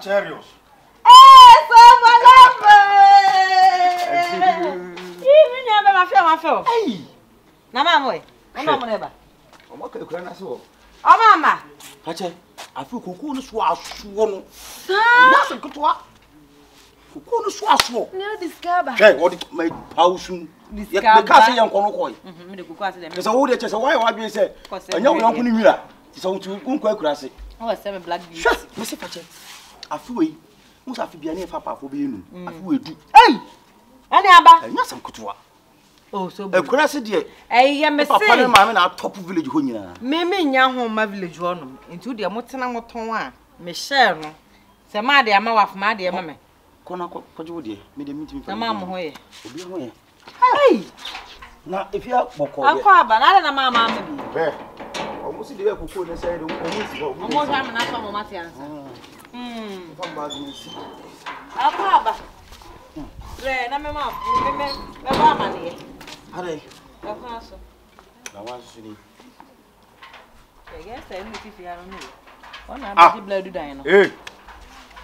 Acherios. So my love. Even never my feel. Hey. Na mama no neba. Omo ka ekura na se wo. O mama. Ache, afi kuku no so aso no. Na se kotwa. Kuku no so aso. No discover. Hey, what my pausun. Discover. The car say yan kono koy. Me de kuku ase dem. Say wo de che say why wa bi say. Anya wo yanko ni nwira. Say wo tu unko ekura se. O se me black beauty. Me se fache. Afi we. Mo sa afi bia na fa pafo be enu. Afi we du. Hey! Ani aba. Anya sam kotwa. Oh, so ekura se de. Eh, me say. Papa na ma me na top village ho nyina. Me nya ho ma village ho no. Nti de motena moton a me share no. Se ma de ama waf ma de ma me. Kona kwaje wo de. Me de mitimi fa. Na ma mo ho ye. Obi ho ye. Hey! Na ifia boko ye. Akwa aba na na ma me bi. Be. Omo si de we kuku na say de omo si go. Omo ja me na so mo mate ansa. Fa ba du si. Akwa aba. Le na me ma me ba ma ne. Are. Akwa so. Na wa su ni. I guess I need to fear no. Ona be blood do dan no. Eh.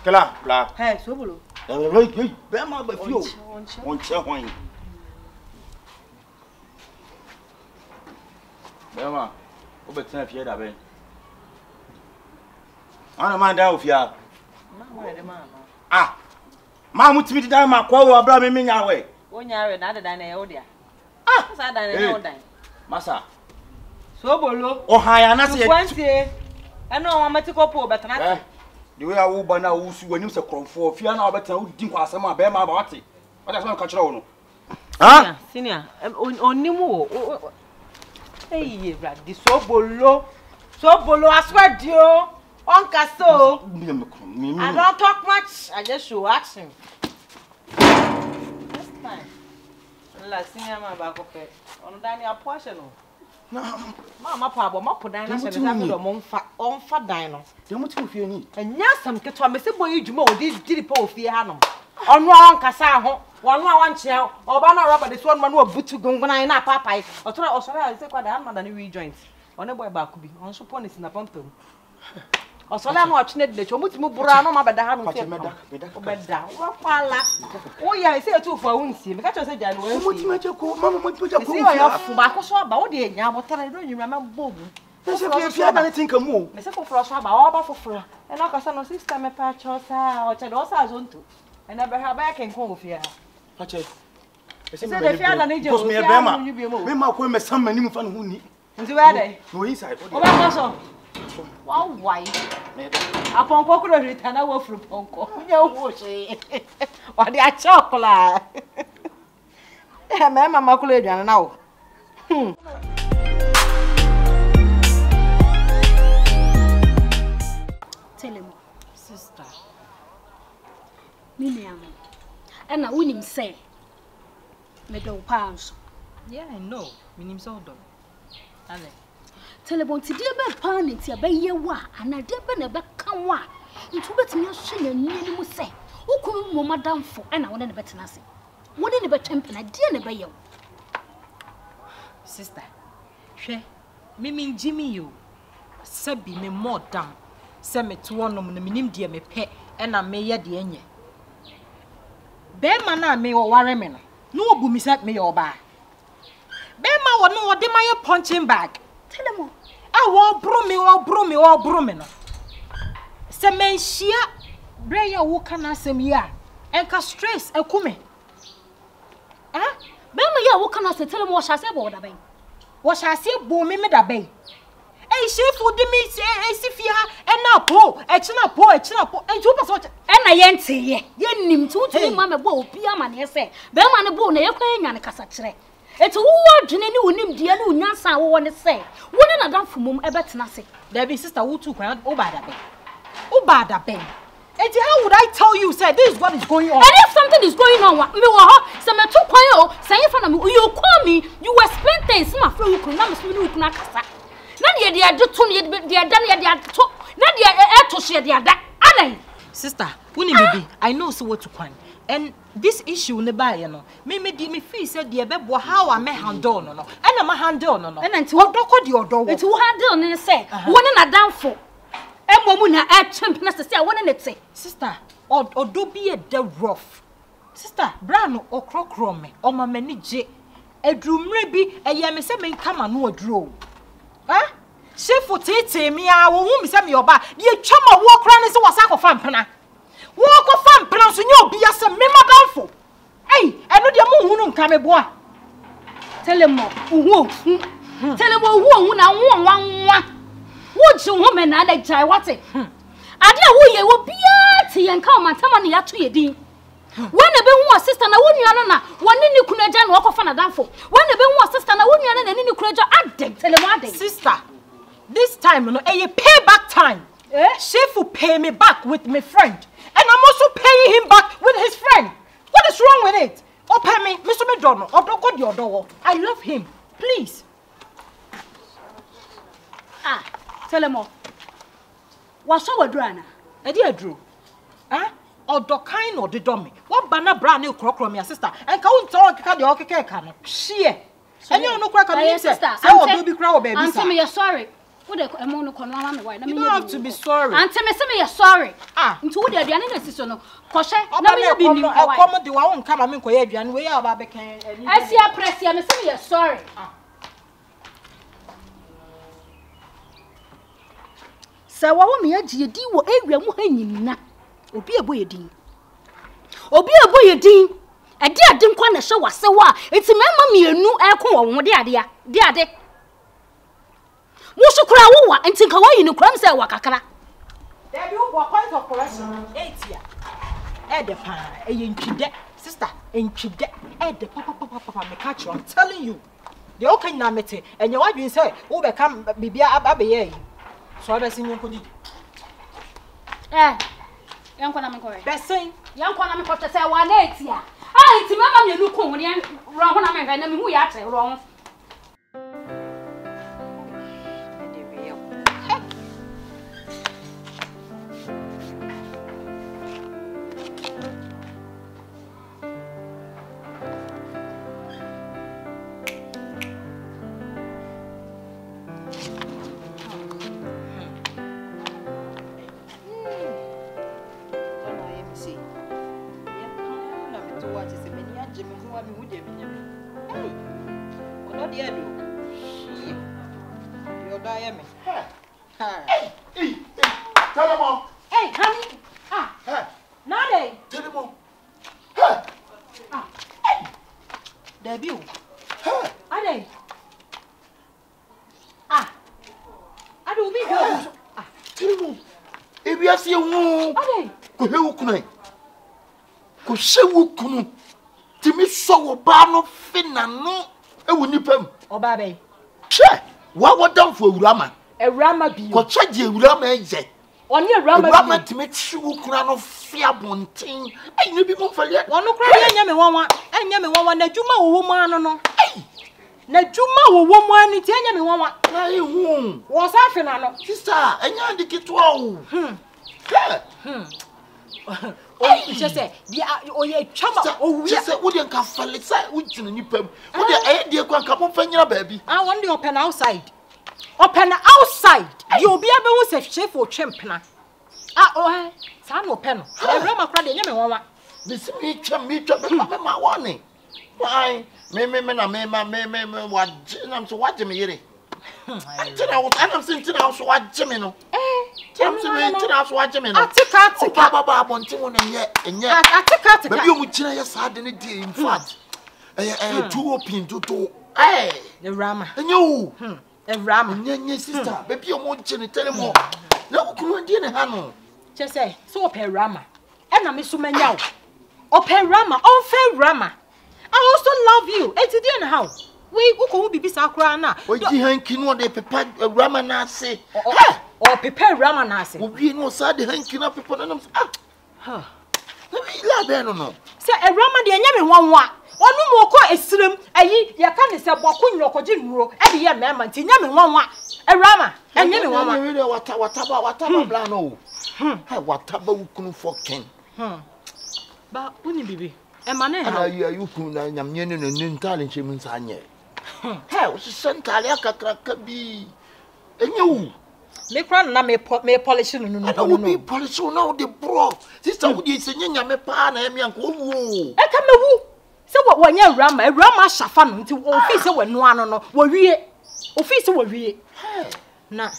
Kala, bla. Hey, so bolo. Hey, be ma ba fio. On che hwan. Be ma. O be tena fie da be. Ana man da ofia. Ma mo de ma. Ah. Ma mutimi di dan ma kwa wo abra me nya we. Wonya we na da dan na ye odia. Ah, sa dan na ye odan. Masa. So bolo. O ha ya na se ye. Kwantie. Eno wa matiko po betana. Eh. The way I will ban na wo su wani se kronfo fia na obetana wo din kwa asem a be ma ba wate. Wata asem ka kire wo no. Ha? Senior, onimu o. Hey, brad, di so bolo. So bolo aswadio. Onka so. I don't talk much. I just show action. This time. La senior ma ba ko fe. Ono dan ya poashe no. Mama pa abo mapo dan na se be do onfa dan no. De muti ofie ni. Anya sam keto me se boy djuma odi diri pa ofie ha no. Ono a wankasa ho, wono a wanche oba na rubber de so no na obutu gungunan na papai. Otoro osoro se kwada na dan we joint. One boy ba ku bi. On so police na pampam. Osola no ochine de cho mutimi bura no ma beda ha no se. Obeda. Wo kwala. Wo ya se etu fo wunsi. Me ka cho se jani wo. Mutimi je ko, mama mutimi je ko. Se yo fu ba ko so ba wo de nya botara do nyuma ma bobu. Me se fia na tinka mu. Me se foforo so ba wo ba foforo. E na ka sa no sister me pa cho sa o che do sa zonto. E na be ha ba ken ko ofia. Pache. Se de fia na ni je. Me be ma. Me ma ko me sam mani mu fa no hu ni. Nti we dey. No inside. O ba ko so. Wow, why? Upon Cockroach return away from Ponko. You wash it. Or the chocolate. Mamma Maculadian now. Tell him, Sister. Miniam. And I win him say, Meadow Pounds. Yeah, I know. Minim so dog. Tell him, to dear bed pound it here by ye wa, and I did be never come wa. Into bet me a shilling and you say, who could Mamma down for, and I wouldn't bet nothing. Wouldn't a bet champion, I dear never you. Sister, she, me Jimmy you. Sabi me more down. Send me to one of the minim dear me pet, and I may ya the enye. Bear man, me or warreman. No boomy set me or by. Bema would know what they my punching bag. Tell him, I won't broom me. Se men shia, Breya wokana sem ya, and ka stress a kume. Ah, Bema ya wokana se tell him what I say about the bay. What I say, boom me da bay. Eh, SHIFO de me say, Sifia, and now po, and two person, and I ain't say ye, nim two to mamma bo, Piaman, yes, say, Bema and bone, a playing and a cassatre. It's who are Jenny who named dear no Yansa, I want to say. Wouldn't I done for mum ever nothing? There be sister who took out Obada Bay. Obada Bay. And how would I tell you, say, this is what is going on? And if something is going on, what me were some two quiet, say in front of me, you call me, you were spent things, my friend who could not smoke Nakasa. None yet, they are done, they are done, they are to, not yet to share the other. Sister, when you be, I know so what to find. And this issue ne ba ye no me feel said the bebo how I may handle no and I handle no and until what doko the odo it will handle ne say won na danfo Emomu na echempena sese wona nete. Sister, odo bi e de rough. Sister, bra no okrokro me, o ma mani je. Edrumre bi eye me se me nkama no aduro. Ha? SHIFO tete me a wo hu me se me oba. De atwama wo kra ne se wasa kofa mpena. Wo kofa mpena so nya obi ase me madamfo. Ei, eno de mo hu no nka me boa. Telemo, uhu. Telemo uhu na nwa. Wo ji hu me na da jai wate. Ade a wo ye wo bia ti yen ka o matama ne yato ye din. When the be hu sister na wonu na woni ni kunu agya na okofa na danfo. When the be hu sister na wonu na ni kunu agya adeg telemo adeg. Sister, this time no a payback time. SHIFO pay me back with my friend, and I'm also paying him back with his friend. What is wrong with it? Oh, pay me, Mr. Medono. Oh, don't go your door. I love him. Please. Telemo. Waso wadruana. Edi adru. Odo kind or the dummy. What banana brand new crocro me sister. And can't talk the okay can. Share. And you no crack on your sister. Oh, baby crow, baby. Answer me, you're sorry. What the emono conwana white. You don't have to be sorry. Answer me, you're sorry. Into the Diana sister no. Koshe, no be new. I come the one come and make and we are baby. I see a press, you're sorry. So what me aji di wo ewia mu hanyina. Obi eboye din. Ade ade nkwa na hye wase wa. Enti mema mienu ekon wo wo de ade. Musu kura wo wa enti nka wayi ni kura mse wa kakra. There be one point of correction. 8 year. De pa eye ntwide. Sister, ntwide. De papa me catch you. I'm telling you. The okay na mete. Enye wadwin say wo be kam bibia abeye. So I be sin yen kodi. Yanko na me kore. Besin. Yanko na me kote say wa na etia. Enti mama me nu kon ne ro ho na me hwa na me hu ya atre ro ho. Kunu timi so oba no fina no ewu nipam oba be she wa wodam fo awurama bi ko chaje awurama eje oni awurama timi chiwu kuna no fia bonten ayi bi mo fale wono kra enya me wonwa na dwuma wo mu ano no na dwuma wo mu ani ti enya me wonwa ayi hu wo sa fina no sister enya ndikitwa o je say dia oye twama owi je say wo de nka fale sai wo gina nipam wo de aye de kwa nka mo fanyira baabi won de open outside di obi abe wo se SHIFO twempena sa no open no awurama kra de nya me wonwa this me twa be ma woni why me na me wajina so waje me yire tina wo anam sintina so waje me no tina so waje me no atika baba abonte wo na enye atika baby omu kina ya saade ne die in fact two open to the rama enye wo rama nye sister baby omu kina tell mo na kunu die ne ha no che say so open rama e na me so manya wo open rama on rama I also love you enti die ne ha we uko bibi sakura na oji hanki no de pepa rama na ase o pepa rama na ase obi no sa de hanki na pepa na la be no se rama de enya me nwanwa onu mo ko esirem ayi ye ka ne se boko nyokoji nuro e de ye mema nti enya me nwanwa rama enya me nwanwa we wataba bla no wataba ukunu foken ba uni bibi e mane ha ana you ukunu na nyamye ne no ntale nchemu nsanye o se sentale akakraka bi enye wu Me kran na me polish no. No be polish no the bro. Sister wo dey senya me pa na emi anko wu. E ka me wu. Se wo nya awurama shafa no nti wo fi se wonu ano no wo wie. Ofi se wo wie. Na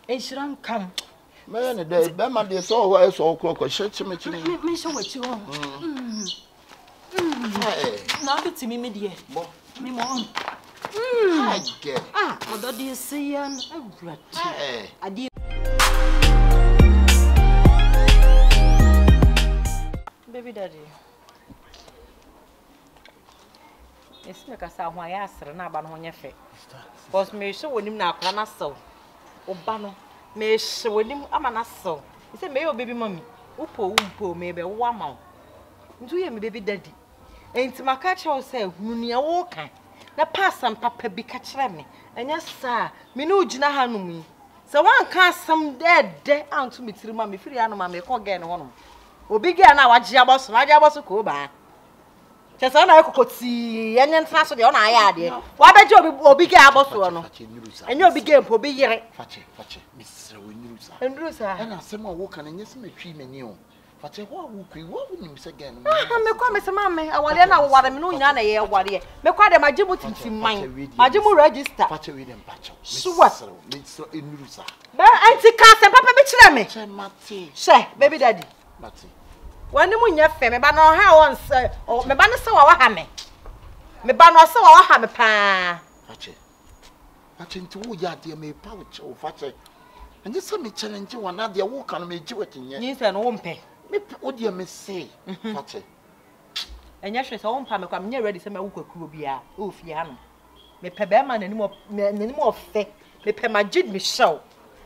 enshira kam. Me ne dey be ma dey so wo so ko shech me chini. Me show what you want. Na be timi me die. Bo. Me mo. What do you say? Adi. Baby daddy. It's me kasa ho ayasre na aba no ho nyefe. Cause me hwe wonim na akra na sew. Oba no me hwe wonim ama na sew. He say me yo baby mommy. Upo me be wo ama. Ntu ye me baby daddy. Enti maka che wo say hununia wo kan. Na passam papa bi ka kire me enya sa me no ugina hanom yi se wan ka asam de anto metiri ma me firi hanom ma me ko ge ne honom obi ge na waje aboso ko ba che se na ekokoti enye ntra so de ona aya ade wa beje obi ge aboso no enya obi ge mpo bi yire fache misra wonyurusa endurusa na asem a wo kan enye se metwi mani o fache ho awukui wo nim se gen me kwa me se mame awale na waware me no nyina na ye ware me kwa de majibu tintimman majibu register fache we dem pacho misra enurusa ba anti ka se papa be kire me che mate she baby daddy mate wani mu nya fe me ba no ha won se me ba no se wa ha me ba no se wa ha me pa fache nti wo ya de me pa wo che wo fache enje se me challenge wana de wo kan me jiwetinye ni se no wo mpe me o de me say fache enya hwe se wo mpa me kwa me ready se me wo kwakuo bia o fie ha no me pe be ma nanim ofe me pe magid me show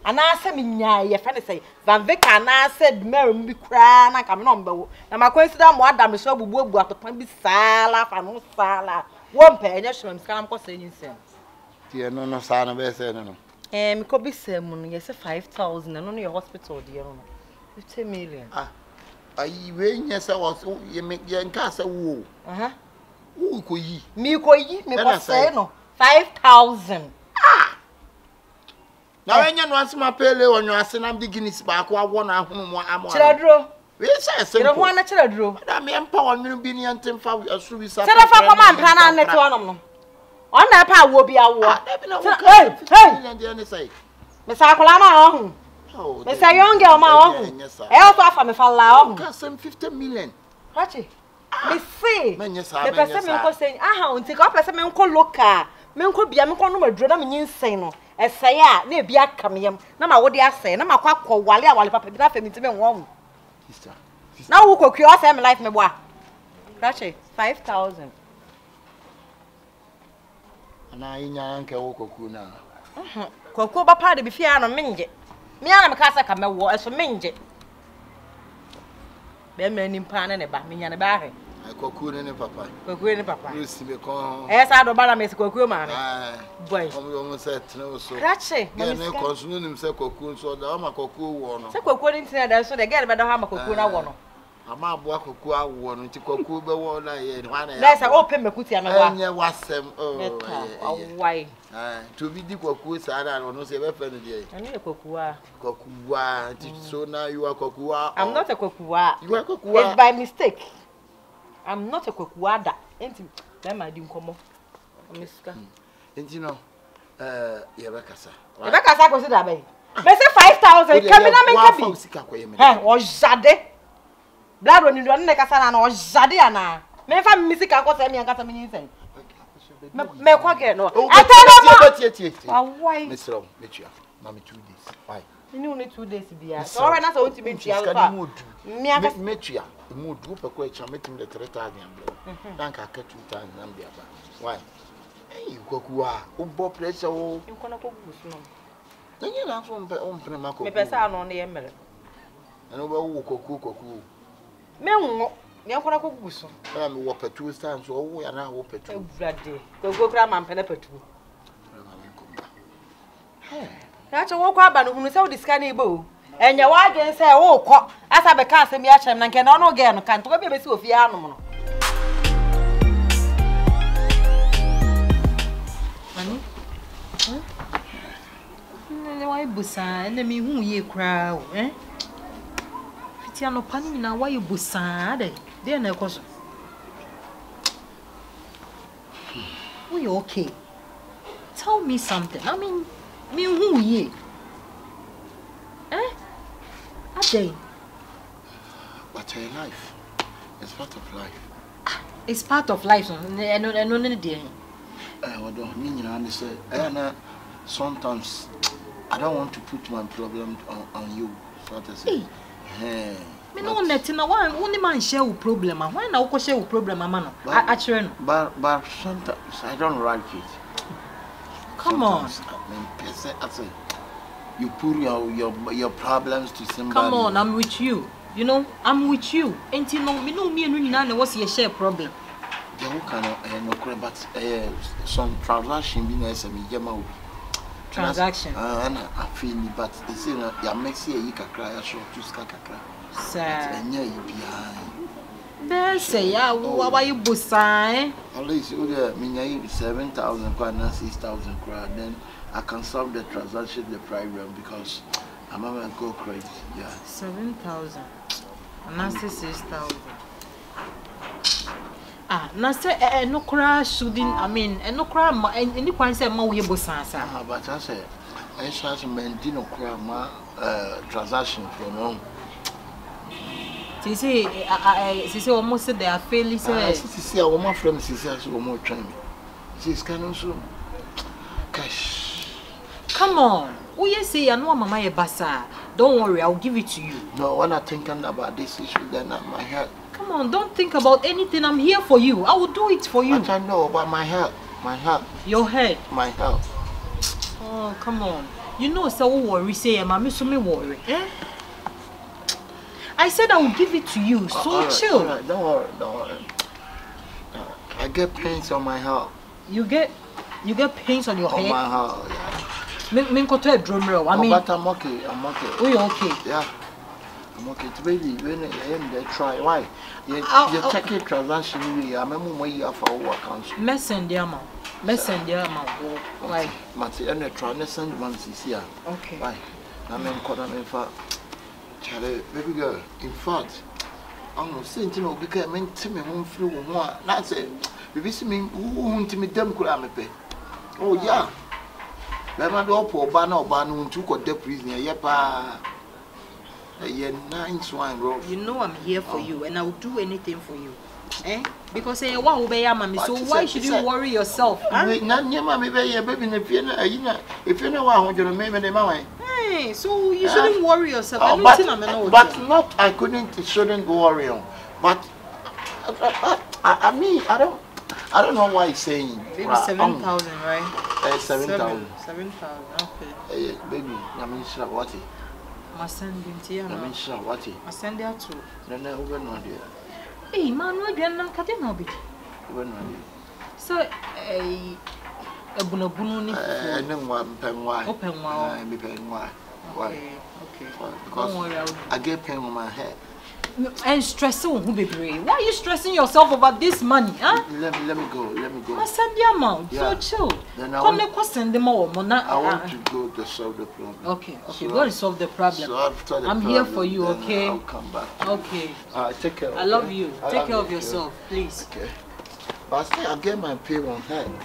ana se me nya ye fe ne say van veka na se mer mbi kra na kam no mbewo na makonsida mo adam so bubu atopan bi sala fa no sala wo mpe enya hwe me skam ko se nyin se tie no sa na be se no me ko bi se mu no ye se 5000 no your hospital de no 50 million ayi we nya se wo ye me ye nka se wo wo ko yi me ko se no 5000 na we nya no asema pele wonyo ase na beginnings ba ko awo na ahunu mo amo chiraduro we say se ko ho na chiraduro na me empa wonyo bi ni antem fa asu bi sa chira fa ko ma mpra na net wonom no ona pa awo bi awo hey me sa akola ma ohun me say young girl ma ohun e o to afa me fa la ohun ka sem 50 million hachi me see me say me ko say aha unti ka pese me nko local me nko bia me nko no maduro na me nyinsɛn no ɛsɛe a na ebi aka me yam na ma wo de asɛe na ma kwa kɔ wale papa bi na fa me ntime nwo sister na wo kokuo asɛe me life me boa hachi 5000 ana inya nke wo kokuo na kokuo ba pa de bi fia no menje me ana me ka sɛ ka me wo ɛso menje be me nim pa na ne ba me nya ne ba hwe kokuo ne papa you see me ko sa do bala me se kokuo ma me boy omo se tene so hachi me ne konsuno nim se kokuo so da ma kokuo wo no se kokuo ni ntina da so de get be da ha ma kokuo na wo no ama abo kokuo awo no nti kokuo be wo na ye no ana ya sa open me kutia me wa enye wasem why to bi di kokuo sa na no se be fe no de ani kokuo nti so now you are kokuo I'm not a kokuo you are kokuo it's by mistake I'm not a kokuo da enti be ma di nkomo miska enti no ye be kasa ko si da be me say 5000 kamina me kabi o jade blado ni do ne kasa na o jade ana me fa misika ko se me kasa me nyin sen me kwa ge no atana ma why mesro metua na me 2 days why ni only 2 days bia so we na so wonti metua fa me aka metua mu du pe ko echa metim de 3000 amble dan ka 2000 ambia ba why kokuwa o bo pressure o nko na ko gusu no nyi na so mpe ma ko me pesa no ne yemere ana wo wo koku me nwo ne nko na ko gusu na me wo petu stand so wo ya na wo petu ewurade koku kra ma mpele petu na cho wo kwa ba no hunu se wo diska na ibo enye wa gen se wo kọ asa be ka asem ya chem na nke na ono ge no kan to be be si ofie anum no ani why busa and me who ye crowd, eh? Fitiano Panina, why you busa? Then I was. We okay? Tell me something. I mean, me who ye? Eh? A day. But her life. It's part of life. It's part of life. I know dear. Sometimes I don't want to put my problem on you. So to say. Hey. Me no net na one only man share a problem. Why na go share a problem man? Actually. But sometimes I don't like it. Come on. I mean, you put your problems to somebody. Come on, I'm with you. You know, I'm with you. And you know, me and you what's your share problem. Yeah, we can no but some transaction business and me transaction. And I feel but it's in ya makes you kakra show to kakra. Sir. And yeah, you behind. There say ya why you busa? At least you there me 7,000 and 6,000 crowd, then I can solve the transaction the problem because I'm gonna go crazy. Yeah. 7,000. And 6,000. Na say no cry shouldn't I mean no cry any point say ma we busa sir. But I say I start maintain no cry ma transaction from home. She say almost they are failing say see our my friend she says so more try me. She's kind of so cash. Come on. Oh yes say I know mama ye basa. Don't worry, I'll give it to you. No, when I'm thinking about this issue then my head. Come on, don't think about anything. I'm here for you. I will do it for you. I don't know about my health. My health. Your head. My health. Oh, come on. You know, so worry. Say, mommy, so me worry. Eh? I said I will give it to you. So right, chill. Right. Don't worry. I get pains on my health. You get pains on your head. On my health. Yeah. Me go to a drum roll. I mean, but I'm okay. Oh, you're okay. Yeah. I'm okay. To baby, when they try, why? You check it transaction. I'm a more for work council. Messenger amount. Why? Mati, and the try. Let's send one here. Okay. Why? I'm in fact. Charlie, baby girl. In fact, I'm saying to me because I meant to me home through one. That's it. Baby, see me who want me them could have me pay. Oh yeah. Let do poor banner to go to prison. Yepa. You know I'm here for you and I will do anything for you. Eh? Because what will mommy? So why should you worry yourself? Hey, so you shouldn't worry yourself. But not I shouldn't worry on. But I mean I don't know why he's saying maybe 7,000, right? 7,000. 7,000, okay. Baby, I mean what? I send him to you. I mean what? I send her to. No, we're not there. Hey, man, we're going to cut it now. We're not there. So, a bunobuni. And then one pen why? Open why? Why? Okay. Because I get pain on my head. And stressing who be brave. Why are you stressing yourself about this money, huh? Let me go. I send the amount. Yeah. So chill. Then Come send them more. I want to go to solve the problem. Okay. So go and solve the problem. I'm here for you, okay? I'll come back. Okay. Take care. I love you. Take care of yourself, please. Okay. But I'll get my pay on hand.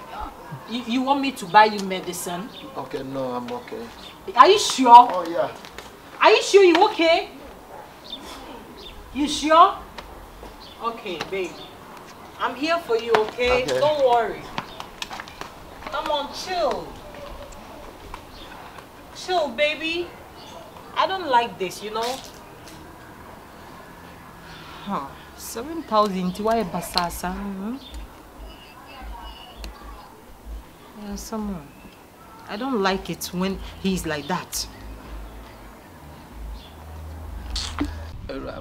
You want me to buy you medicine? Okay, no, I'm okay. Are you sure? Oh yeah. Are you sure you okay? You sure? Okay, babe. I'm here for you, okay? Don't worry. Come on, chill. Chill, baby. I don't like this, you know? Huh. 7,000 to why basasa? Yeah, someone. I don't like it when he's like that.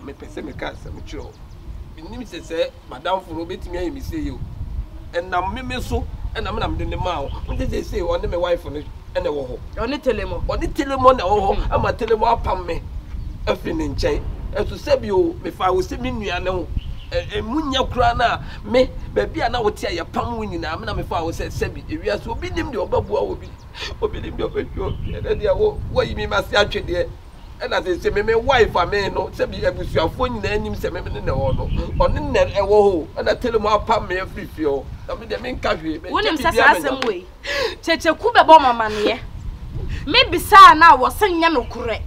Me pese me ka se me chiro. Nim se se madam furo betimi me say you. And na me so and na me de ma wo. Me say on me wife no and e wo ho. Oni telemo na wo ho. Ama telemo apam me. Afi ne nchen. Eto se bi o me fa wo se me nua ne ho. Munya kura na me ba bia na wo te ya pam wo nyina me na me fa wo se bi ewia so obi nim de obabua wo bi. Obi bi obetwo e dey wo yi mi ma se atwe de e na say me wife ame no se bi abusuafo nyina anim se me ne ho no one ne e wo ho e na tell mu apa me afifie o na me de me nka hwe me wonim sasa asem we checheku bebo mama ne me bisa na wo senya no kure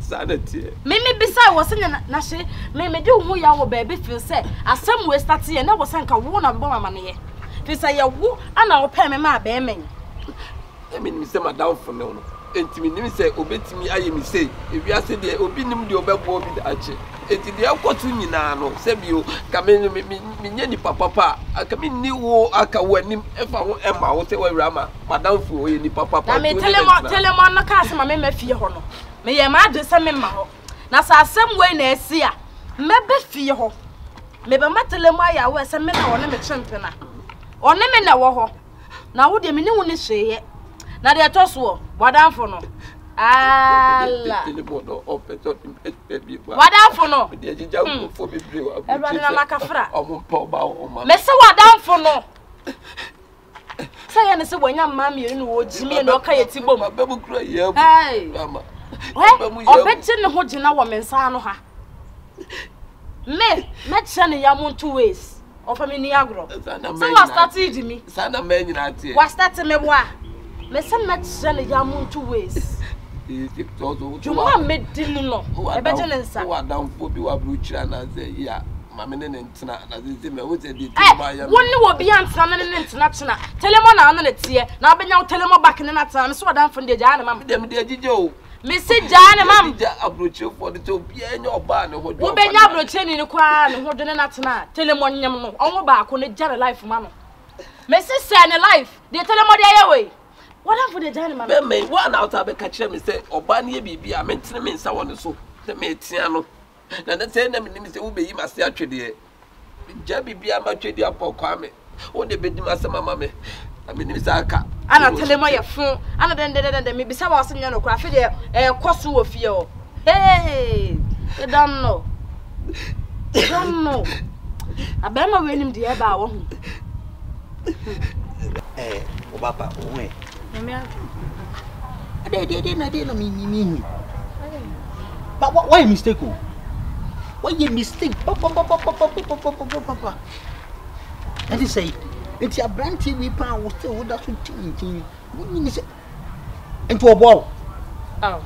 sanity me bisa wo senya na hye me de hu ya wo baby feel say asem we start ye na wo senka wo na bebo mama ne fi say ye wo ana wo pe me ma be men I mean, Mr. Madame for no. Enti nim say obetimi aye mi say ewi ase de obi nim de obebo obi da ache enti de akotu nyina no se bio ka me nya ni papa aka me ni wo aka wanim efa ho ema wo se AWURAMA Madame fu oye ni papa na me telemo no ka se ma me mafie ho no me ye ma ade se me ma ho na sa asem we na esi a me be fie ho me be ma telemo aya wo se me na wona me chempena one me na wo ho na wo de me ni wo ni hweye na de toso wadamfo no ala wadamfo no de jija fo bebre wa everybody na makafra ompo ba o ma me se wadamfo no say na se wanya mamie no wo jimi no ka yeti bom babu kura ye mama obeti ne ho gina wo mensa no ha me che ne yam 2 ways of me ni agro so was started me sana me nyina tie was start me wa me se che ne yam 2 ways Juma me dinu no ebe je nsa wa damfo bi wa bruchira na ze ya mame ne ntina na ze me wo ze di ma ya wonni wo bi antina ne ntina tena telemo na na tie na obenya telemo back ne na tena me so damfo de ja na mam dem de agije o me se ja na mam ja abroche for the to bi enya oba ne ho wo benya abroche ni kwa ne ho de na tena telemo nyam no onwo ba ko ne jare life ma no me se ne life de telemo de ayewe what am for the journey man me one out abi ka kire me say oba ne bibi a mentene me nsa woni so se me tia no na na say na me ni say wo be yi ma se atwede ja bibi a ma twede apokwa me wo de bedi ma se mama me na me ni say aka ana telemo ye fun ana den me bisa wa senya no kra fe de koso wo fie o hey you don't know abema we nim de e ba wo hu Obapa owe me ade no me but why mistake o why you mistake papa and you say it's a brand TV pa wo still wo da so tin woni say into obo oh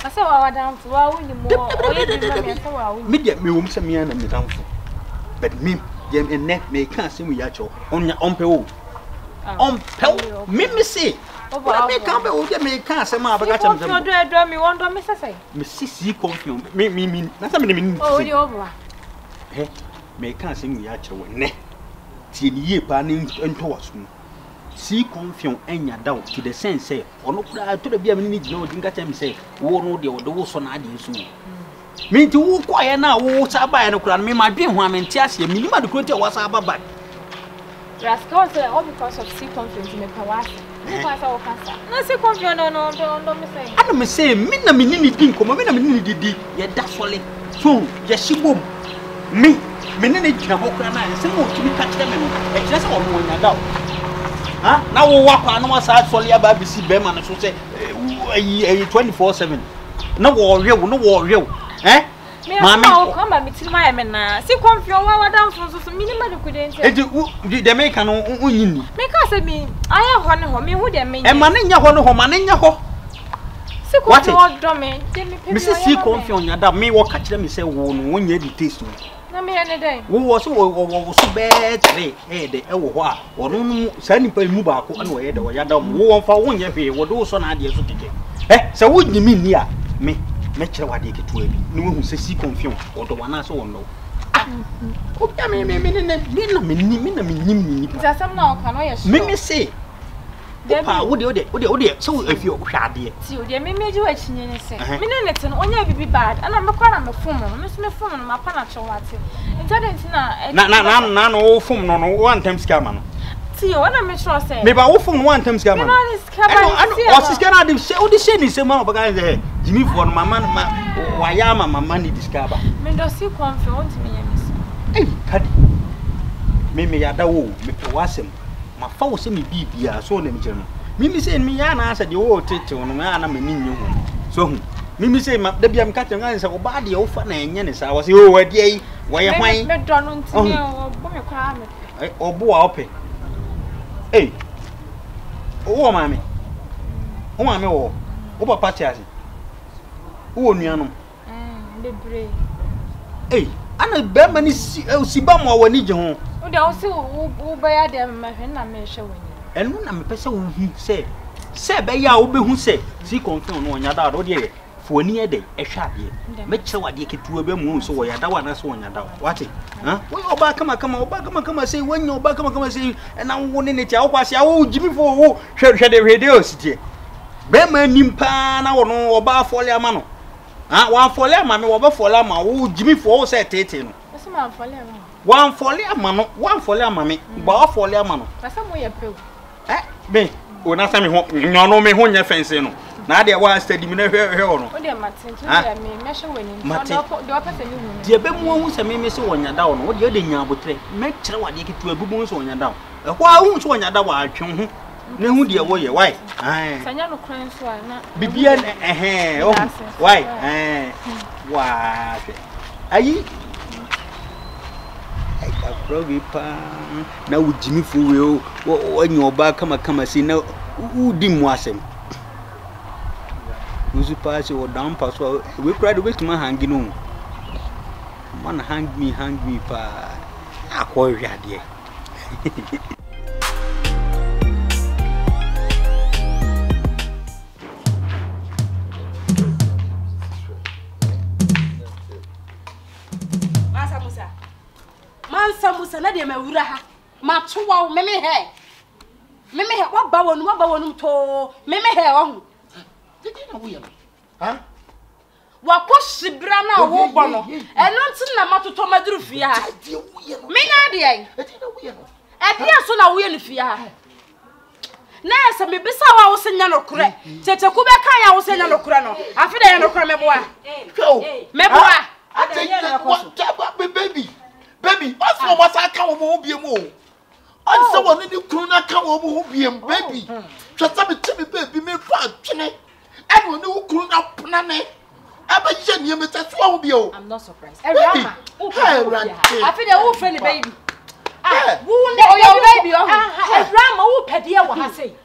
asa wa down to wa woni mo o ye bi ma me asa wa woni me de me wo mse me na me down for but me dem enne me kan se mu ya cho onya ompe o pel me say me can be o me can say ma baga cham cham do me won do me say me see confion me na say me oh di over me can say mu ya chewo ne tie ni ye pa ne ento waso see confion enya down to the sense say ono kura to the bia me ni gina o dinga cham say wo no de wo so na ade so me nti wo kwaye na wo sa ba ya no kura me ma dwen ho amenti ase me ni ma de kuro te wo sa ba ba Rascal say all because of sea confiance in the palace. Because I cancer. No sea confiance no me say. I me say me na me ni din ko me na me ni didi ye da sole. So ye shibom. Me ni gina ho kra na se mo tumi ka kire me no. E kire se wo no nya da. Ha? Na wo wa kwa no wasa sole ya ba bisi be ma no so say 24/7. Na wo rew. Mama come ba mitin ma me na si konfio wa dan so minima de kudente e de me kan unyini me ka se mi aya ho ne ho me hu de me e ma ne nya ho ne ho ma ne nya ho si konfio do me de me me si konfio nya da me wo ka kire me se wo no wo nya di taste na me ne den wo so so betre de e wo ho a wo no sa nipa mu ba ko na wo ye de wo ya da wo won fa wo nya hwe wo do so na ade so keke se wo nyimi ni a me chere wade ketu abi ni wo hu se si confion odo wana so won no o bia me ni pa zasam na o kan o ye so me say pa wo de so afi o hwade ti o de me ji wa chinye ne se me ne net no onya bibi bad ana me kwa na me fom no me so me fom no ma pa na chewate internet na no fom no one time scam no ti o na me sure say me ba wo fom one time scam no o siska na de se o de se ni se ma baga ze Jimmy for mama wayama mama ni discover me do si confident me yes kadi me ya da wo me pe wasem ma fa wo se me bibia so na me kire no Mimi say me ya na asa de wo tete no na na mani nyu ho. So hu. Mimi say ma da bia me ka tenga say oba de wo fa na enye ne sa wo say o wadi ai wo ye hwan. Me do no ntimi obo me kwa me. Obo a ope. Eh. O mama. O mama wo. O papa tiase. O nuanom. Bebre. Eh, ana be mani si ba mo wani je ho. O de o se o ba ya de ma hwe na me hwe woni. Enu na me pese wo hu se be ya wo be hu se si CONFION no onya da do de foni e de ehwe ade me kire wade ketuwa be mu so wo ya da wa na so onya da wate ha wo oba kama se wanya oba kama se na wo ne tia wo kwase wo jimi fo wo hwe de radio sitie be ma nimpa na wo no oba afole ama no ha wa afole ama me wo ba fole ama wo jimi fo wo se tete no Ese ma afole ama. Wa afole ama no wa afole ama me ba afole ama no Asa mo ye pe. Me o na sa me ho nyono me ho nya fense no na de wa study me na hwe no O de matin to de me hwe woni de o pese ni hu de be mu hu se me se wonya da no o de nya abotre me kire wade ketu abubu so wonya da e ho a hu so wonya da wa atwe hu ne hu de wo ye why sanya no kran so na bibia oh why wa ayi Progi pa na ujimi fuwe o nyoba kama si na udi mu asem uzu pa se o down pass we cried we to hang no man hang me pa akọ hwade Musa na de mawura ha ma towa meme he wa ba wonu to meme he wo hu didi na wo ye ha wa ko shibra na wo bo no eno ntin na matoto maduru fia ha me na de ai didi na wo ye no e dia so na wo ye no fia ha na ese me bisa wa wo senya no kure tete ku be kan ya wo senya no kure no afi de ye no kure meboa meboa baby, what's for what I can't move you more? I'm so one in the crew, I can't move you, baby. Just have a timmy baby, me fat, chinny. And when you couldn't up, Nanny, I bet you miss a swallow. I'm not surprised. I feel the old friendly baby. Who know your baby? Rama, who pedia what I say.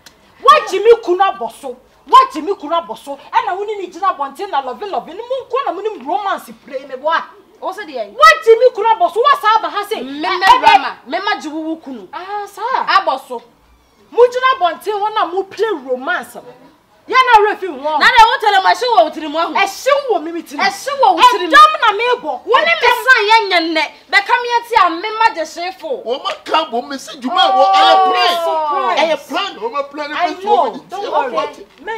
What Jimmy Kuna Bosso? What Jimmy Kuna Bosso? And I wouldn't need to want to love in the moon corner romance play me what? Also the what Jimmy Kuna Bosso was Abba Mema Juwu Kunu. Ah, sir. Abosso. Mujina Bonte wanna move play romance. Yana refi won. Na de wo tele ma hwe wo tiri mu ahu. Ehwe wo mimi tiri. Ehwe wo tiri. Dam na mebo. Wo ne me san ye nyenne. Be kam ye ti a me ma je shefo. Wo ma kan bo me se juma wo aye plan. Wo ma plan e pe so me. Don't worry. Me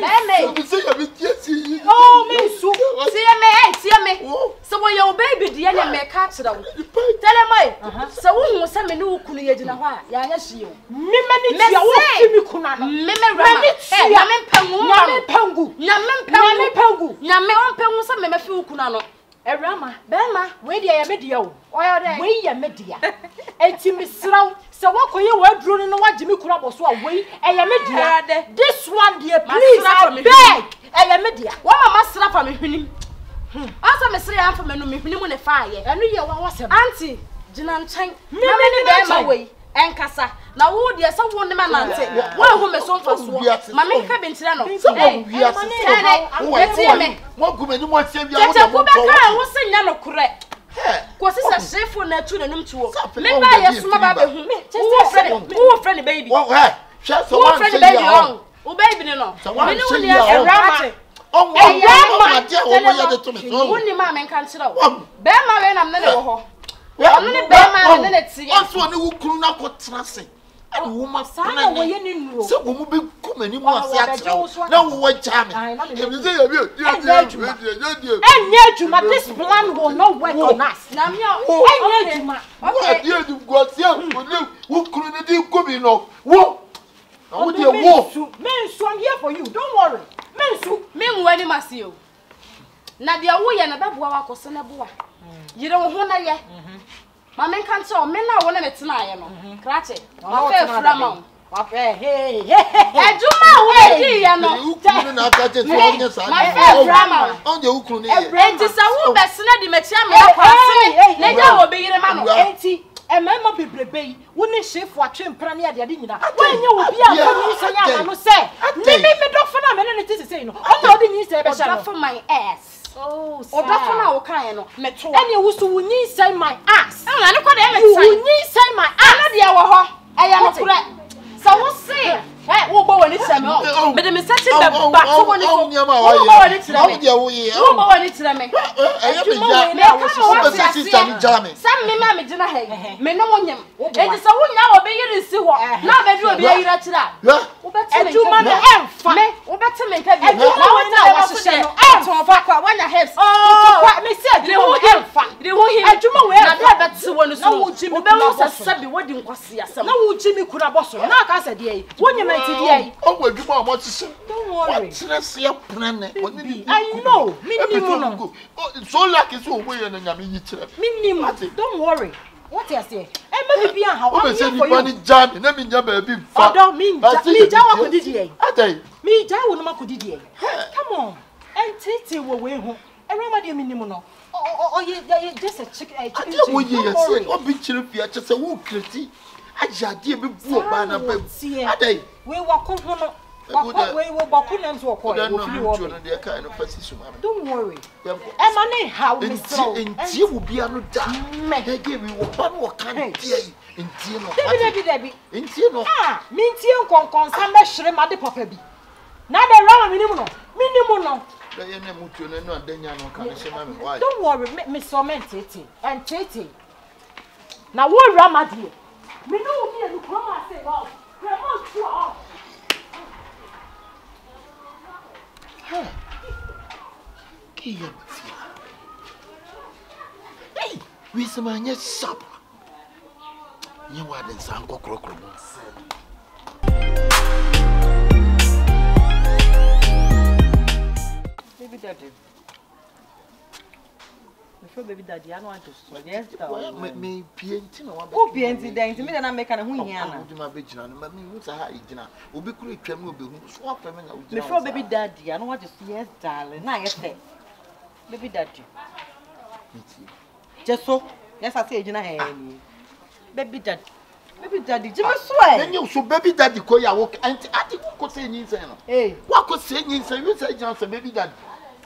say ya me tie oh, me su. See me. So when your baby dey na me ka kira wo. Tell me. So wo hu se me ne wo kunu ye gina ho a ya nya hye wo. Me ni ti a wo fi mi kuna no. Me rama. Ya me pangu. Nyame onpengu se me fi ukuna no Ewrama bema we dia ya media o oyo de we ya media enti misraw se wakoye waduro no wagimi kura boso a we eya media this one dear please I beg eya media wo mama sra fa me hwenim asa me sra ya fa me no me hwenim ne fa ye eno ye wa wasem auntie gina nchen me ne bema we enkasa na wo de se wo ne ma nante wo hu me so mfa so ma me ka bentira no wo gu me ni mo tia bia wo de mo ko wo se nya no kure ko se sa shefo na tu nanum tuo me ba ye so ma ba be hu wo friend baby wo hwe so one say baby on wo baby ne no me ni wo ne Ewrama on wo ma dia wo ya de to me so wo ni ma me kan kira wo be ma we na me ne wo ho onu ni be ma ne ne tie onso ni wo kunu na ko trase ani wo ma sana wo ye ni nuro se wo mu be kuma ni mu ase atra na wo wa jam e say ya bi enye adwuma this plan will not work on us na me enye adwuma okay dia du go se wo kunu ni di ko bi no wo wo de wo mensu I'm here for you don't worry mensu me nwa ni masio na dia wo ye na beboa wa ko se na boa yire wo ho na ye ma men kan so men na wo na metena aye no krache ma fa frama Hey. Ejuma wo di ya no. Ukunu na aka je to onye sa. Onye ukunu ni. Enti sa wo besena di mechi am na kwase. Na ja wo be yire ma no. Enti emema bebrebe yi wo ne SHIFO atwempra ne ade nyina. Wanye wo bia ko ni sanya ama no se. Me do fa na me ne ti se no. Ona odi nyi se be sha no. For my ass. Oh, Oda na wo kan no. Meto. Ene wo so wo nyi say my ass. Na ne ko de me Wo nyi say my ass. Na de wo ho. Eya no kure. So what say? Hey, wo bo woni tire me. Me de me set the back so woni so. Wo bo woni tire me. Wo bo woni tire me. Eya be ja. Wo be set system jam. Sam me ma me gina he. Me no wonyam. Enti so wonya wo be yiri si ho. Na be bi obi yira tira. Wo be tire me. Ejuma me emfa. Me wo be tire me nka bi. Ejuma wo na wo hye no. To fa kwa wanya hips. Oh, me say de wo emfa. De wo him. Ejuma we na be bet wonu so. Na wo jimi wo be wo sasabi wodi nkwase asam. Na wo jimi kura boso. Na ka se de yi. Wonyam anti de yi. Oh, adwuma o mo tise. Don't worry. I know. Minimum. So like so we na nyame yi kire. Minimum. Don't worry. What you say? Maybe be how I'm here for you. Jam, na me nya ba bi fa. Odo me ja wa kodi die. Adai. Me ja wo no ma kodi die. Come on. Entity wo we ho. Everybody de minimum no. Oh, you just a chicken. Wo ye say obi kire fia che say wo kreti. Ajade be bu oba na ba. Adai. We walk on no. We will walk on them to call. Don't worry. Emma how we so. Enti wo bia no da. Ege we wo ba no kan tie. Enti no. Debi. Enti no. Ah, me ntie konkon sam be hire ma de papa bi. Na de rama minimum no. Don't worry, me so mentete. And tete. Na wo rama die. Me no me no come and say, "Wow, grandma too off." Hey, we samanya sap. You wa den san kokrokro. Baby daddy. Before baby daddy, I don't want to so. Yes, me pienti na wa. Who pienti then? Me na make na hu hia na. Obi ma be gina no, me hu sa ha igina. Obi kuru twam obi hu. So afa me na ugina. Before baby daddy, I don't want to see. Yes, darling. Na yes say. Baby daddy. Just so. Yes, I say igina he ni. Baby daddy. Baby daddy, Jimmy swear. Then you so baby daddy ko ya wo anti ati ko say nyin say no. Eh. Wa ko say nyin say you say igina say baby daddy.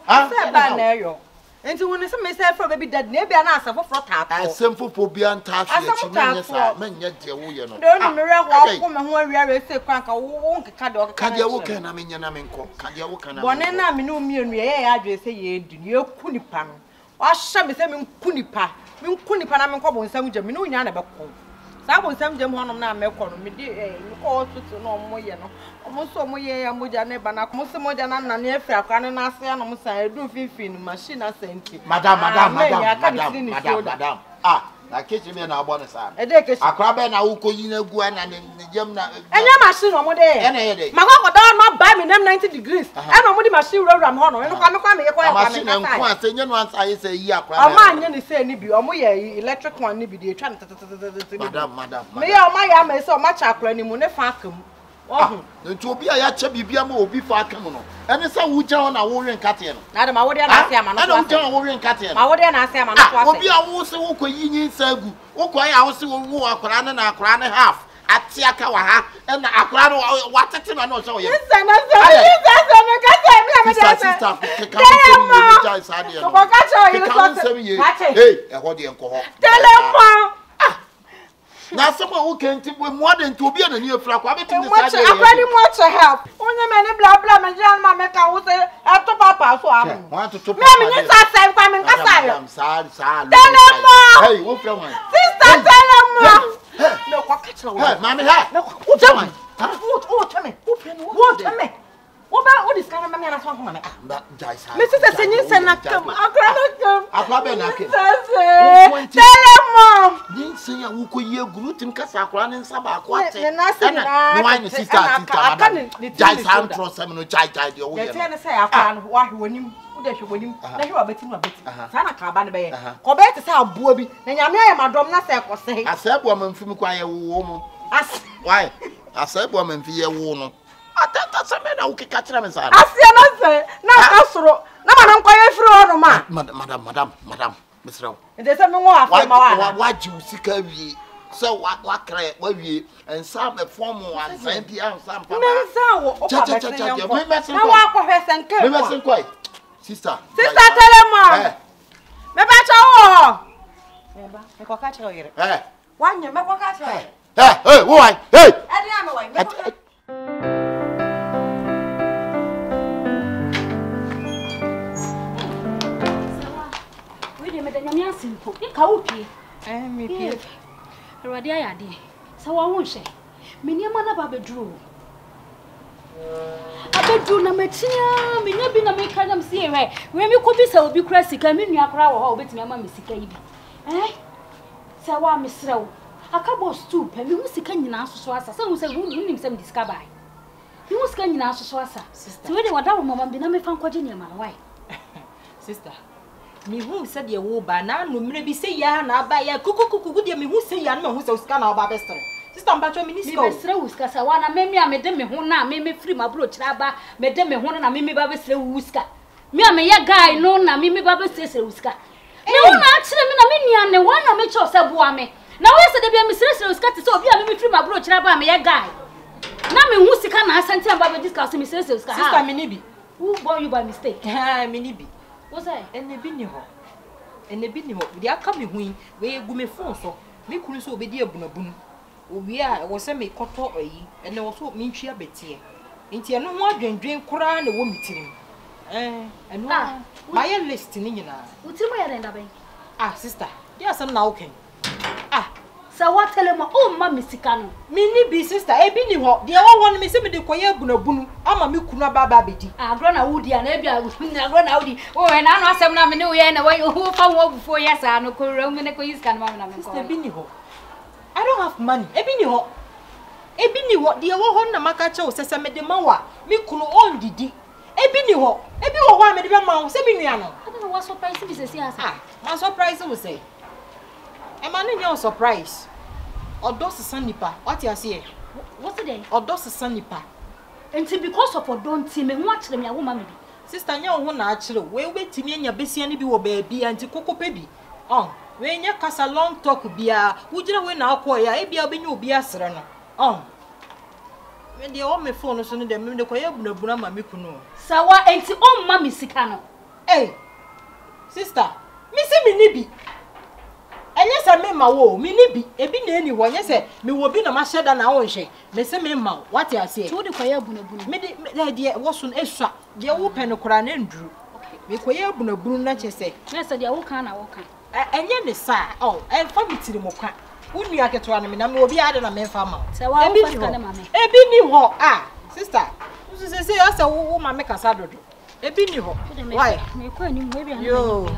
Ah, say ba na yo. Enti woni se me say for baby daddy na bia na asafo fro tato. Asemfo po bia ntaso ya chi menye sa menye de wo ye no. Don me re ho ko me ho awia se kwan ka wo nkeka de o ka de wo kan na menye na menko ka de wo kan na bone na me no mienu ye ya adwe se ye edu ye ku nipa no wa hye me se me nku nipa na menko bo nsam gya me no nya na be ko sa bo nsam gya mo honom na me ko no me de me ko tutu no mo ye no omo so mo ye ya mo gya ne ba na ko mo se mo gya na na ne afia kwa ne na ase na mo sa edu fifin machine asenti madam ah na kitchen me na agbo ne sa e de kitchen akra be na wo ko yi na gu na ne jam na enya machine no mo de e na ye de makoko don no buy me them 90 degrees e no mo di machine wura mo no eno kwa me ye kwa machine nko ase nya no ansa ye say yi akra ama anya ni say ni bi omo ye electric one ni bi de twa madam me ya o ma ya me say o ma cha akra ni mu ne fa akam oh nti obi a ya che bibia ma obi fa akam no ene say wo gya na wo wen kate no na de ma wo de na ase ama no ene wo gya na wo wen kate no ma wo de na ase ama no so ase obi a wo se wo ko yi nyin sagu wo ko ya wo se wo akra na akra ne half ati aka wa ha na akra no watete na no so ye nsa me ka say me de sister ke ka mo jai sa de no ko ka cho you so hey e ho de enko ho telefon na sama wo kenti we mo de nti obi na ni efra kwa betim de sa de akwani mo to help onye me ni bla bla me jan ma me ka wo se e to papa so am want to me ni sa sai kwa me nkasa yo sa telefon hey wo fra wan sister telefon no kwa ka chira wo hey mami ha wo tell me wo tell me wo ba wo discover me na so ko me ba jai sa me sister senyin se na kam akra be na ke telefon din sen ya wo ko ye guru tim kasa akra ne nsa ba ko ate na why ni sister madam jai sa antro sem no chai de wo ye no say akra no wa hwonim wo de hwonim na hwe wabeti sa na ka ba ne be ye ko be te sa abuo bi na nyame aye madom na se ko se ase abuo mamfim kwa ye wo mu as why Asa bo man fi ye wo no. Atata se me na wo kika kire me sa. Asia na se na kasoro na ma nkwa ye firi ho no ma. Madam, Mr. Inde se me wo afema wa. Wa ji usika wie. So wa kra wa wie and some form one time bia some papa. Me nsa wo o pa bese yanko. Na wa ko hwese nke. Me mesin kwai. Sister Telema. Me ba cha wo. Me ba, me ko ka cha yere. Wanye me ko ka cha. Hey, why? Hey. Adi am why. Me ko ka. We dey me da nyame asimpo. E ka wo pie. Me pie. Rwadi ayade. Sa wa wo hye. Me niam na ba bedru. Abedru na metia, me nya bi na me ka nam se ehwe. We me ko bi sa obi kura sika me nua kura wo ha obetimi ama me sika yi bi. Sa wa me srew. Akabo stoop me hu sika nyina asoso asa. Sa hu se nim se me discover. Me hu sika nyina asoso asa. Sister. We dey wada wo mama bi na me fa nkwaje ne ma why? Sister. Me hu se de wo ba na no mre bi se ya na ba ya kukukuku de me hu se ya na hu se sika na ba bestre. Sister mbacho minister. Me besre wuska sa wana me me de me ho na me free ma bro kira ba me de me ho na me ba besre wuska. Me a me ya guy no na me ba besre wuska. Me ho na akire me na me nia ne wana me cho se boa me. Na we se de bia me sre wuska te so obi a me free ma bro kira ba me ya guy. Na me hu sika na asante amba be discuss me sre wuska. Sister me ni bi. Who born you by mistake? Me ni bi. What's that? Ene bi ni ho. Di aka me hu we egu me phone so. Me kunu so obedi abunabunu. Obi a wo se me koto oyi ene wo so me ntwia betie. Nti eno ho adwendwen kura na wo mitirim. Eno my list ni nyina. Utirim ya nda ben. Sister, dia asem na oken. Sa wa telema o ma misika no. Me ni bi sister, e bi ni ho. Dia wo won me se me de koye abunabunu ama me kunu baba bedi. Agro na wudi a na bia agro na wudi. O we na no asem na me ne wo ye na wo fa wo bufo ya sa no ko ram me ne ko yiska na ma na me ko. Sister bi ni ho. I don't have money. Ebi ni ho. Dia wo ho na maka che o sese me de mawa. Me kunu on didi. Ebi ni ho. Ebi wo ho a me de be ma wo se me nua no. I don't know what surprise this is here. My surprise we say. E ma no nya surprise. Odo sesa nipa. What you say? What's it then? Odo sesa nipa. Enti because of odon ti me ho akire me awoma me bi. Sister nya wo ho na akire. We betimi anya besia ne bi wo ba bi anti kokope bi. We nya kasa long talk bia wujira we na akọ ya e bia obenya obi asere no me de o me phone so no de me de koye bunabuna ma me kunu sawa enti o ma me sika no sister me se me ni bi enye se me ma wo me ni bi ebi na eni ho enye se me wo bi na ma sheda na wo nhwe me se me ma what you say so de koye bunabuna me de wo so esua de wo pe no kora na nduru me koye bunabuna na che se me se de wo kan na wo kan enye ne sa fa mitiri mo kwa unu aketo na me na me obi ade na me fa ma se wa wo fa na mame ebi ni ho sister you say asa wo mame kasa dodo ebi ni ho why me kwa ni mo ebi an yo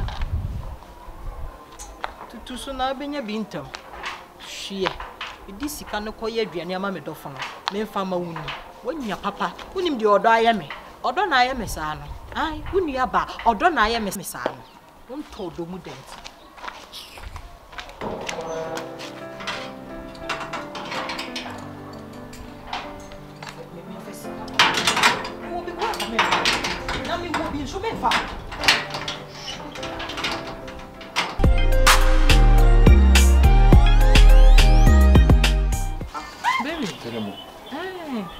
tutu so na benya bi ntam hwie edi sika no koye aduane ama me dofo no me fa ma wuni wonya papa unim de odo aye me odo na aye me sa no unu aba odo na aye me sa no unto do mu dent.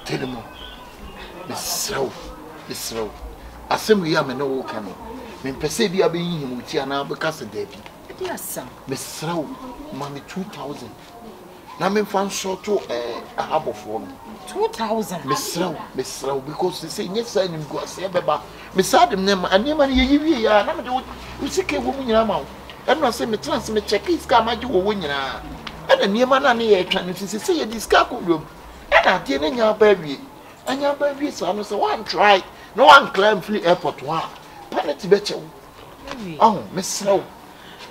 Tell them. Miss Row. Assembly, I know can. Me perceive you being him with Tiana because of Debbie. Yes, Miss Row, money 2,000. Now, me found short to a harbor for 2,000. Miss Row, because they say, yes, I am going to say, Baba. Miss Adam, and never you are not you see a woman in a mouth. And I say, me transmit check his car, my jewel when you are. And a near man, I trying to say, this car room. And I didn't your baby. And your baby, son, so one try. No one climb free airport. Wow. Penalty better. Oh, Miss Row.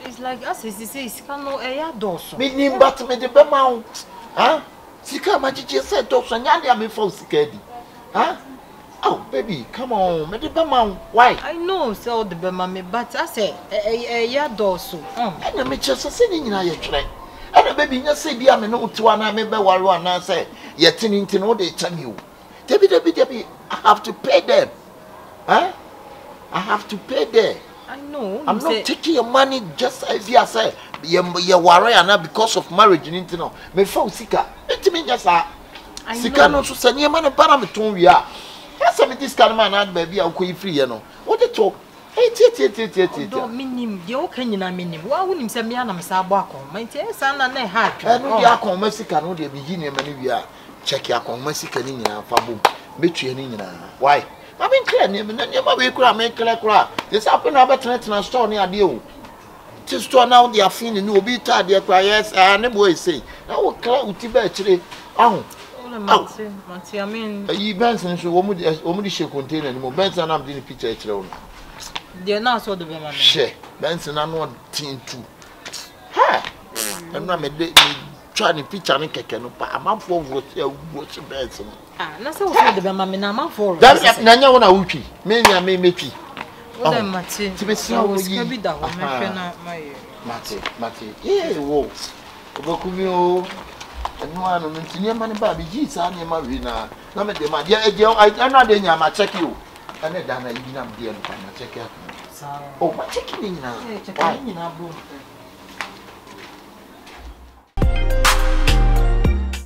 It's like us, he says, can no air doors. Meaning, but me the Bemount. Huh? Sika magic said, dogs and Yandia before Sikadi. Huh? Oh, baby, come on, me the Bemount. Why? I know, so the Bemame, but I say, a year doors. And the mitches are sitting in our train. And the baby, you say, be a minute to one, I may be one, I say, Yet in no they tell you. Debbie, I have to pay them. Huh? I have to pay them. I know. I'm not taking your money just as you say. You're worried now because of marriage. You know, me phone sika. It means yes, sika no so send your money para me to we are. Yes, I this kind of man, baby, I'll call free. You know what they talk. Hey, don't mean the okay in a minute. Why wouldn't send me an amsabako? My dear son, and I had. I know the Akon Mexican, no, the beginning many we are. Check your Mexican in your fabu. Between in why? I've been clear, never we could make clear. This happened about a store near you. Just store now they are feeling no be tired, their cries, and the boy say, I will clear with Tibet today. Oh, I mean, you Benson should only should contain anymore. Benson, I'm doing a picture. They're not so the women. She Benson, I'm not teen too. Ha! I'm not trying to picture and kekeno, but I'm up for what Benson. Ah, that's what the women are for. That's Nanya on a wiki. Maybe I may make you. What am I saying? To be so, be that Mate. Yeah, whoa. Bokumio. And one on the money, baby, Jesus, and Marina. No, my dear, I'm not in my check you. And then I didn't be able to check out. Oh, my checking in now.